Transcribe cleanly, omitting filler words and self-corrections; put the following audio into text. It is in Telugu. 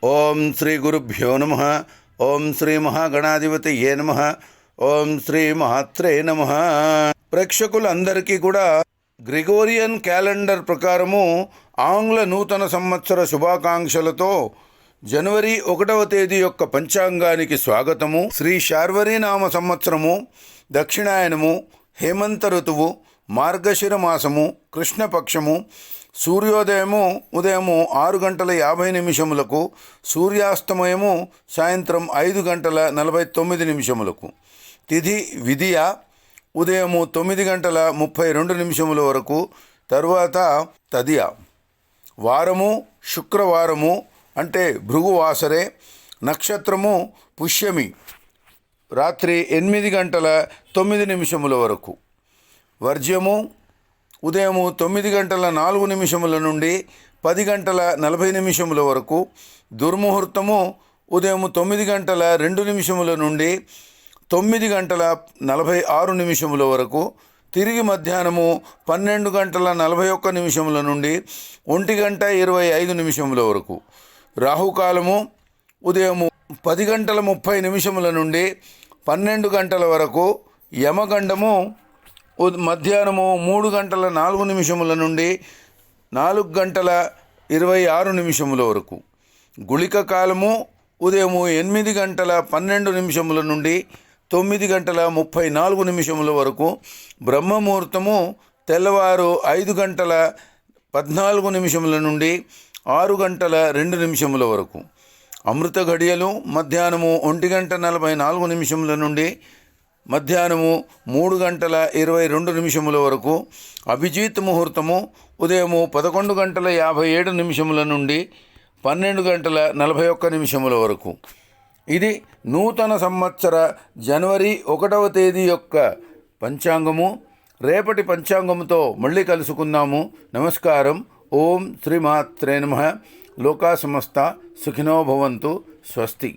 ఓం శ్రీ గురుభ్యో నమః. ఓం శ్రీ మహాగణాధిపతయే నమః. ఓం శ్రీ మహాత్రే నమః. ప్రేక్షకులందరికీ కూడా గ్రెగోరియన్ క్యాలెండర్ ప్రకారము ఆంగ్ల నూతన సంవత్సర శుభాకాంక్షలతో జనవరి 1వ తేదీ యొక్క పంచాంగానికి స్వాగతము. శ్రీ శార్వరీనామ సంవత్సరము, దక్షిణాయనము, హేమంత ఋతువు, మార్గశిర మాసము, కృష్ణపక్షము, సూర్యోదయము ఉదయము 6:50 సూర్యాస్తమయము సాయంత్రం 5:49 తిథి విధియ ఉదయము 9:32 వరకు, తరువాత తదియ. వారము శుక్రవారము అంటే భృగువాసరే. నక్షత్రము పుష్యమి రాత్రి 8:09 వరకు. వర్జ్యము ఉదయము 9:04 నుండి 10:40 వరకు. దుర్ముహూర్తము ఉదయం 9:02 నుండి 9:46 వరకు. తిరిగి మధ్యాహ్నము 12:41 నుండి 1:25 వరకు. రాహుకాలము ఉదయము 10:30 నుండి 12 గంటల వరకు. యమగండము మధ్యాహ్నము 3:04 నుండి 4:26 వరకు. గుళిక కాలము ఉదయము 8:12 నుండి 9:34 వరకు. బ్రహ్మముహూర్తము తెల్లవారు 5:14 నుండి 6:02 వరకు. అమృత ఘడియలు మధ్యాహ్నము 1:44 నుండి మధ్యాహ్నము 3:22 వరకు. అభిజిత్ ముహూర్తము ఉదయము 11:57 నుండి 12:41 వరకు. ఇది నూతన సంవత్సర జనవరి 1వ తేదీ యొక్క పంచాంగము. రేపటి పంచాంగముతో మళ్ళీ కలుసుకుందాము. నమస్కారం. ఓం శ్రీమాత్రే నమః. లోకా సమస్త సుఖినో భవంతు. స్వస్తి.